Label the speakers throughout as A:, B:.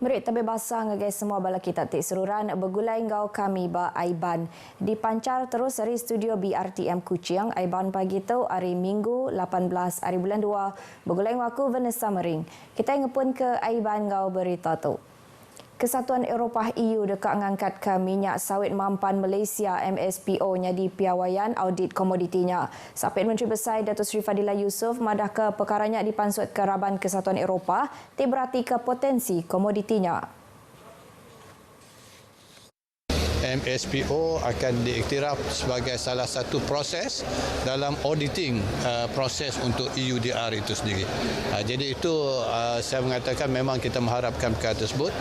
A: Merik tebih basah ngagai semua bala kita tik seruran bergulai ngau kami ba Aiban. Dipancar terus dari studio BRTM Kuching, Aiban pagi tu hari Minggu 18 hari bulan 2 bergulai ngaku Vanessa Mering. Kita ngepun ke Aiban ngau berita tu. Kesatuan Eropah EU dekat ngangkat ke minyak sawit mampan Malaysia MSPO nya di piawaian audit komoditinya. Sapit Menteri Besar Datuk Seri Fadilah Yusof madah ke perkaranya dipansut ke Raban Kesatuan Eropah berarti ke potensi komoditinya.
B: MSPO akan diiktiraf sebagai salah satu proses dalam auditing proses untuk EUDR itu sendiri. Jadi itu saya mengatakan memang kita mengharapkan perkara tersebut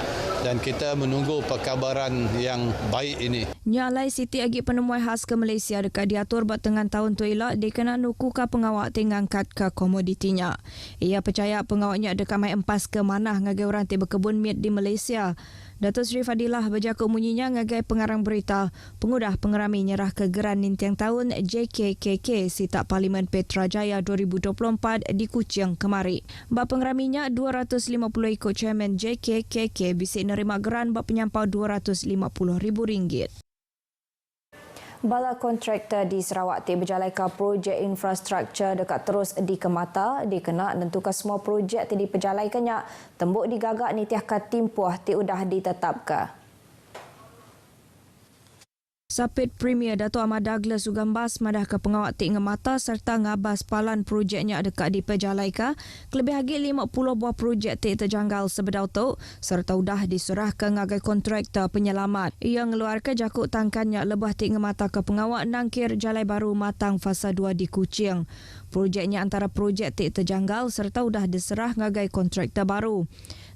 B: dan kita menunggu perkabaran yang baik ini.
A: Nyalai Siti agi penemuan khas ke Malaysia dekat diatur buat tengah tahun tu elok dikena nuku ke pengawak tingangkat ke komoditinya. Ia percaya pengawaknya dekat mai empas ke manah ngagai orang ti berkebun miet di Malaysia. Datuk Seri Fadilah berjaku munyinya ngagai pengarang berita pengudah pengerami nyerah ke Geran Nintiang Tahun JKKK Sitak Parlimen Petrajaya 2024 di Kuching kemari. Bak pengeraminya 250 ikut Chairman JKKK bisik nerima geran bak penyampau RM250,000. Bala kontraktor di Sarawak ti berjalai ke projek infrastruktur dekat terus dikemata, dikena nentukan semua projek ti diperjalaikannya, tembuk digagak ni tiaka timpuh ti udah ditetapkan. Sapit Premier Dato' Ahmad Douglas Ugambas madah ke pengawak tik ngemata serta ngabas palan projeknya dekat diperjalaika, kelebih lagi 50 buah projek tik terjanggal sebedau tu serta udah diserah ke ngagai kontraktor penyelamat. Ia ngeluarkan jakuk tangkannya lebah tik ngemata ke pengawak nangkir jalai baru matang fasa 2 di Kuching. Projeknya antara projek tik terjanggal serta udah diserah ngagai kontraktor baru.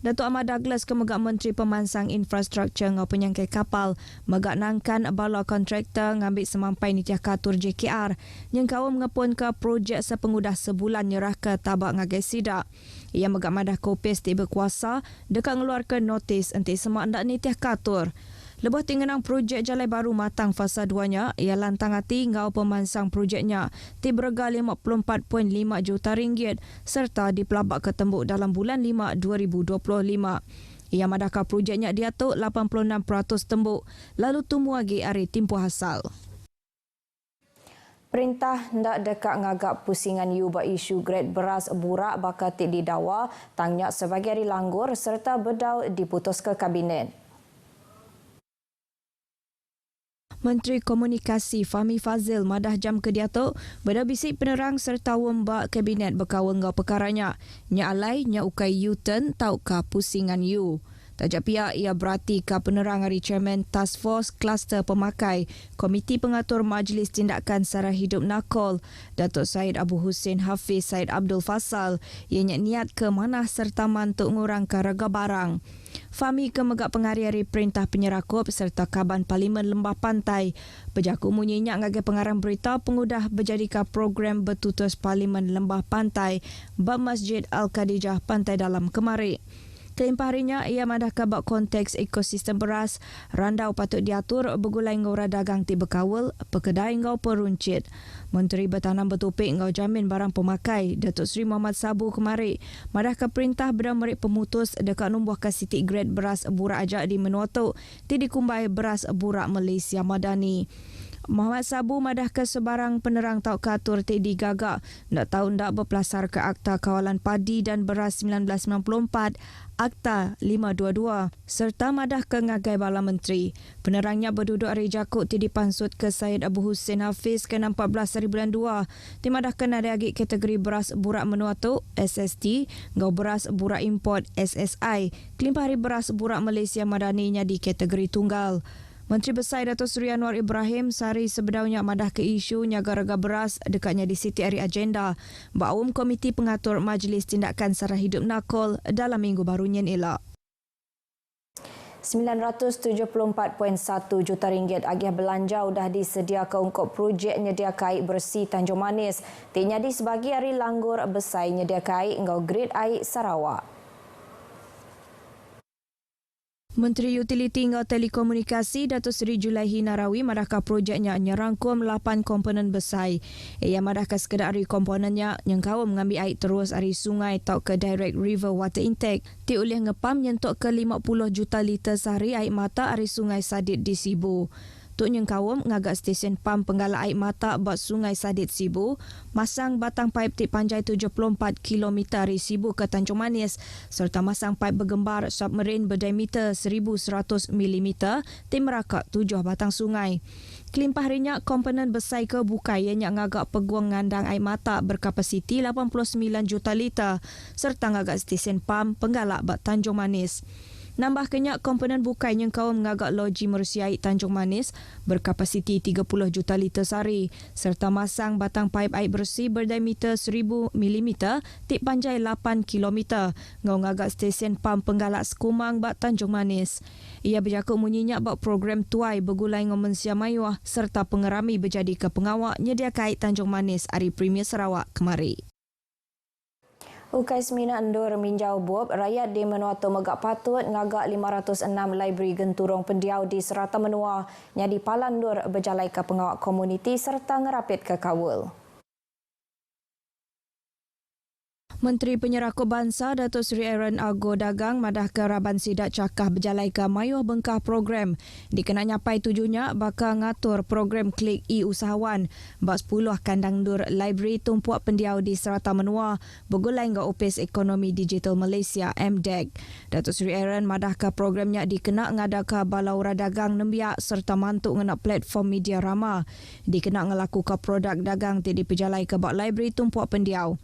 A: Datuk Ahmad Douglas kemegak Menteri Pemansang Infrastruktur ngau penyangkai kapal megak nangkan bala kontraktor ngambil semampai nitiah katur JKR yang kawam ngepun ke projek sepengudah sebulan nyerah ke tabak ngagai sidak. Ia megak madah kopis ti berkuasa dekat ngeluarkan notis enti semak ndak nitiah katur. Lebah tingenang projek jalai baru matang fasa 2-nya, ia lantang hati ngau pemansang projeknya ti berega RM54.5 juta serta dipelabak ke tembuk dalam bulan 5 2025. Ia madahkan projeknya diatuk 86% tembuk, lalu tumbuh lagi hari timpuh asal. Perintah ndak dekat ngagak pusingan you ba isu grade beras burak bakal tik didakwa, tangnya sebagai hari langgur serta bedau diputus ke Kabinet. Menteri Komunikasi Fahmi Fazil madah jam ke diatuk beda bisik penerang serta wembak Kabinet berkawang ngau perkaranya. Nya alai, nya ukai U-turn tau ka pusingan you. Tajak pihak ia berarti ka penerang hari Chairman Task Force Kluster Pemakai Komiti Pengatur Majlis Tindakan Sara Hidup Nakol Datuk Syed Abu Hussein Hafiz Syed Abdul Fasal ianya niat ke manah serta mantuk ngurang ke rega barang. Fahmi kemegak penghari-hari perintah penyerakup serta Kaban Parlimen Lembah Pantai. Berjaku munyinya ngagai pengarang berita pengudah berjadika program bertutus Parlimen Lembah Pantai bab Masjid Al-Khadijah Pantai Dalam kemari. Kelimpah harinya, ia madah kabak konteks ekosistem beras, randau patut diatur bergulai ngau dagang ti berkawal, pekedai ngau peruncit. Menteri Bertanam Bertopik ngau jamin barang pemakai, Datuk Seri Muhammad Sabu kemari, madah ke perintah berdang merik pemutus dekat numbuh kasitik grade beras burak ajak di Menuatuk, ti dikumbai beras burak Malaysia Madani. Muhammad Sabu madah ke sebarang penerang tau katur ti digagak ndak tahu ndak berpelasar ke Akta Kawalan Padi dan Beras 1994 Akta 522 serta madah ke ngagai bala menteri. Penerangnya berduduk hari jakuk ti dipansut ke Syed Abu Hussein Hafiz ke 14 hari bulan 2 ti madah ke nadiagi kategori beras burak Menuatuk SST ngau beras burak import SSI kelimpah hari beras burak Malaysia Madaninya di kategori tunggal. Menteri Besar Datuk Seri Anwar Ibrahim sehari sebedaunya madah ke isu nyaga-rega beras dekatnya di Siti Hari Agenda Baum Komiti Pengatur Majlis Tindakan Sara Hidup Nakol dalam minggu barunya elok. RM974.1 juta agih belanja sudah disediakan untuk projek nyedia air bersih Tanjung Manis. Tinya di sebagai hari langgur besar nyedia air ngau grade air Sarawak. Menteri Utiliti ngau Telekomunikasi Datuk Seri Julaihi Narawi madahkah projeknya nyerangkum 8 komponen besar. Ia madahkah sekedari komponennya yang kau mengambil air terus dari sungai atau ke direct river water intake. Ti oleh ngepam nyentuk ke 50 juta liter sehari air mata dari sungai Sadit di Sibu. Tuk Nyengkawam ngagak stesen pam penggalak air mata buat sungai Sadit Sibu, masang batang paip tip panjai 74 km dari Sibu ke Tanjung Manis serta masang paip bergembar submarine berdiameter 1100 mm tim merakak 7 batang sungai. Kelimpah harinya komponen besar ke bukai ianya ngagak peguang ngandang air mata berkapasiti 89 juta liter serta ngagak stesen pam penggalak buat Tanjung Manis. Nambah kenyak komponen bukai yang kau mengagak loji merusiai Tanjung Manis berkapasiti 30 juta liter sehari serta masang batang paip air bersih berdiameter 1000 mm tip panjai 8 km ngau ngagak stesen pam penggalak sekumang bak Tanjung Manis. Ia berjakut munyinya bak program tuai bergulai ngau Mensia Mayuah serta pengerami berjadi ke pengawak nyedia kait Tanjung Manis Hari Premier Sarawak kemari.
C: Ukai semina endur minjau buab, rakyat di Menua tu megak patut ngagak 506 library genturong pendiau di Serata Menua nyadi palan dur berjalai ke pengawak komuniti serta ngerapit ke kawul.
A: Menteri Penyerakup Bangsa Datuk Seri Aaron Argo Dagang madah ke Raban Sidak Cakah berjalai ke Mayuh Bengkah program. Dikena nyapai tujunya bakal ngatur program Klik E-Usahawan bak 10 kandang dur library tumpuak pendiau di Serata Menua bergulai dengan Opis Ekonomi Digital Malaysia MDEC. Datuk Seri Aaron madah ke programnya dikena ngada ke Balaura Dagang Nembiak serta mantuk ngena platform media rama. Dikena ngelaku ke produk dagang ti diperjalai ke bak library tumpuak pendiau.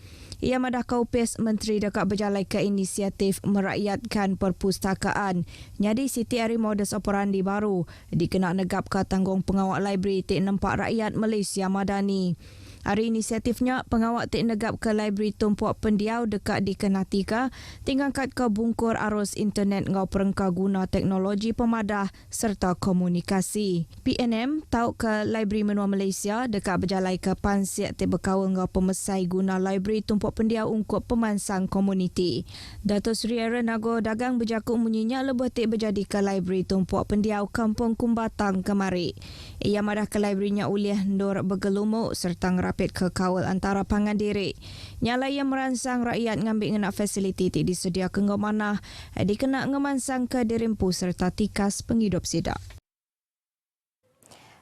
A: Ia madah kaupis Menteri dekat berjalai ke inisiatif merakyatkan perpustakaan. Nyadi Siti Ari modus operandi baru dikena negap ke tanggung pengawak library Tik Nempak Rakyat Malaysia Madani. Hari inisiatifnya pengawak Tik negap ke library tumpuak pendiau dekat dikenatika tinggalkan ke bungkur arus internet ngau perengka guna teknologi pemadah serta komunikasi. PNM tahu ke library Menua Malaysia dekat berjalai ke pansiak Tik berkawal ngau pemesai guna library tumpuak pendiau ungkup pemansang komuniti. Datuk Seri Aaron Argo Dagang berjakut munyinya lebih Tik berjadi ke library tumpuak pendiau Kampung Kumbatang kemari. Ia madah ke library-nya uliah ndur bergelumuk serta ngerapit ke kawal antara pangan diri. Nyala yang merangsang rakyat ngambil ngena fasiliti ti disedia ke ngau manah dikena ngemansang ke dirimpu serta tikas penghidup sidak.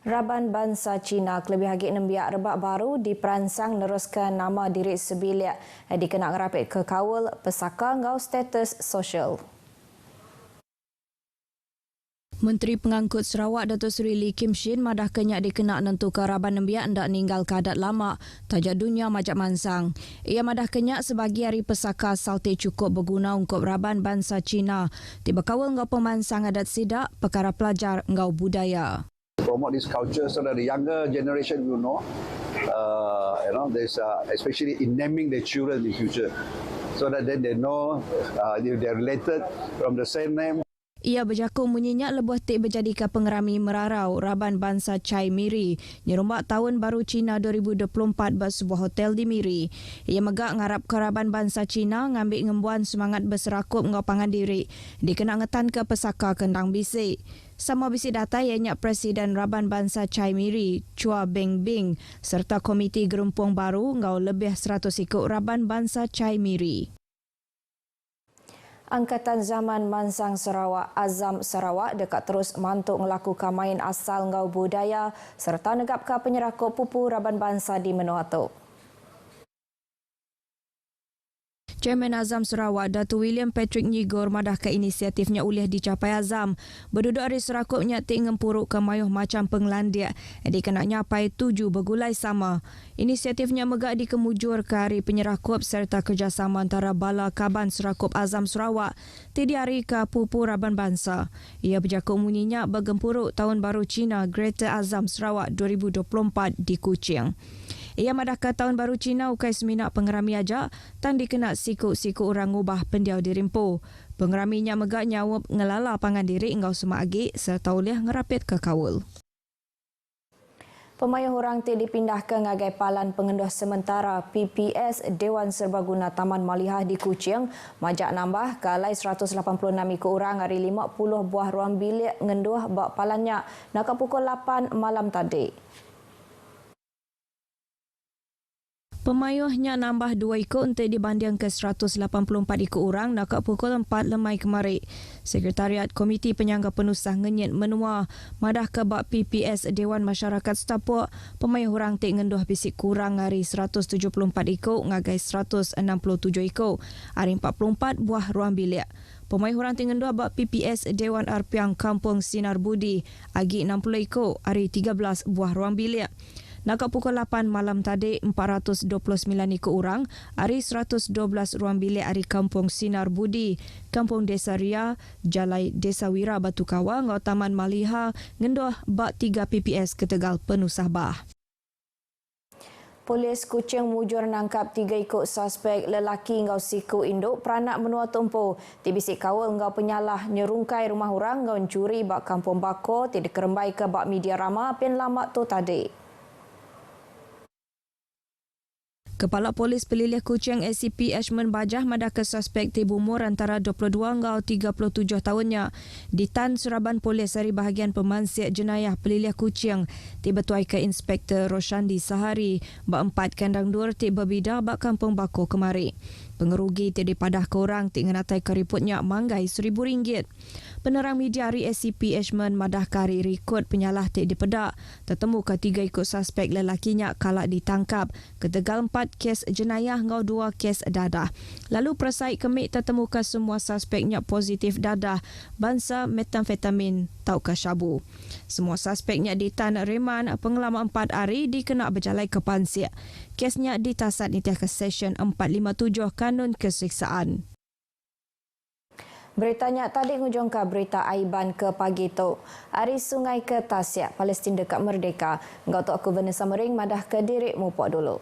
C: Raban Bangsa Cina kelebih hagi nembiak rebak baru diperansang neruskan nama diri sebiliak dikena ngerapit ke kawal pesaka ngau status sosial.
A: Menteri Pengangkut Sarawak Datuk Seri Lee Kim Shin madah kenyak dikena nentu ke Raban Nembiak ndak ninggal kadat lama tajak dunia majak mansang. Ia madah kenyak sebagi hari pesaka salte cukup berguna ungkup Raban Bangsa Cina tiba kawal ngau pemansang adat sidak perkara pelajar ngau budaya.
D: Promote this culture so that the younger generation will know, there's especially in naming their children in the future, so that then they know if they're related from the same name.
A: Ia berjakut munyinya lebih Tik berjadi ke pengerami merarau Raban Bangsa Chai Miri nyerumbak tahun baru Cina 2024 buat sebuah hotel di Miri. Ia megak ngarap ke Raban Bangsa Cina ngambil ngembuan semangat berserakup ngau pangan diri dikena ngetan ke pesaka kendang bisik. Sama bisik data ianya Presiden Raban Bangsa Chai Miri Chua Beng Bing serta Komiti Gerumpung Baru ngau lebih 100 ikut Raban Bangsa Chai Miri.
C: Angkatan Zaman Mansang Sarawak Azam Sarawak dekat terus mantuk melakukan main asal ngau budaya serta negap ke penyerakup pupu Raban Bangsa di Menua tu.
A: Chairman Azam Sarawak Datuk William Patrick Nyigor madah ke inisiatifnya uliah dicapai Azam. Berduduk hari serakupnya Tik ngempuruk ke mayuh macam penglandiak dikena nyapai 7 bergulai sama. Inisiatifnya megak dikemujur ke hari penyerakup serta kerjasama antara Bala Kaban Serakup Azam Sarawak ti hari ke pupu Raban Bangsa. Ia berjakut munyinya bergempuruk tahun baru Cina Greater Azam Sarawak 2024 di Kuching. Ia madah ke tahun baru Cina ukai seminak pengerami ajak tan dikena siku-siku orang ubah pendiau dirimpu. Pengeraminya megak nyawab ngelala pangan diri engau semak agi serta uliah ngerapit ke kawul.
C: Pemayuh orang ti dipindah ke ngagai palan pengenduh sementara PPS Dewan Serbaguna Taman Malihah di Kuching majak nambah kalai 186 ikut orang hari 50 buah ruang bilik ngenduh bak palannya nak pukul 8 malam tadi.
A: Pemayuhnya nambah 2 ikut untuk dibanding ke 184 ikut orang nak pukul 4 lemai kemari. Sekretariat Komiti Penyangga Penusah Ngenyit menua madah ke bak PPS Dewan Masyarakat Setapuk pemayuh orang tik ngenduh bisik kurang hari 174 ikut ngagai 167 ikut hari 44 buah ruang bilik. Pemayuh orang tik ngenduh bak PPS Dewan Arpiang Kampung Sinar Budi agi 60 ikut hari 13 buah ruang bilik. Nak pukul 8 malam tadi, 429 ikut orang, hari 112 ruang bilik hari Kampung Sinar Budi, Kampung Desa Ria, Jalai Desa Wira Batu Kawang, Taman Malihah, ngenduh bak 3 PPS ke Tegal Penusah Bah.
C: Polis Kuching mujur nangkap 3 ikut suspek lelaki ngau siku induk peranak menua tumpu. Tibisik kawal ngau penyalah nyerungkai rumah orang ngau curi bak Kampung Bako, tidak kerembai ke bak media rama pen lama tu tadi.
A: Kepala Polis Pelilih Kuching ACP Ashman Bajah madah ke suspek tibu umur antara 22 hingga 37 tahunnya. Di Tan Suraban Polis hari bahagian Pemansiat Jenayah Pelilih Kuching tiba tuai ke Inspektor Roshandi Sahari bak 4 kandang dur tiba bida bak Kampung Bako kemari. Pengerugi tiada padah ke orang tingenatai keriputnya manggai RM1,000. Penerang media hari ACP Ashman madah kari rekod penyalah tiada pedak. Tertemu ke 3 ikut suspek lelakinya kalak ditangkap. Ketegal 4 kes jenayah ngau 2 kes dadah. Lalu persai kemik tertemu ke semua suspeknya positif dadah bangsa metamfetamin tau ke syabu. Semua suspeknya ditan reman pengelama 4 hari dikena berjalai ke Pansiak. Kesnya ditasat nitiah ke Session 457 Kanun Keseksaan.
C: Beritanya tadi ngujung ke berita Aiban ke pagi tu. Hari Sungai ke Tasyak, Palestin dekat Merdeka. Engkau tu aku Vanessa Mering madah ke diri mupok dulu.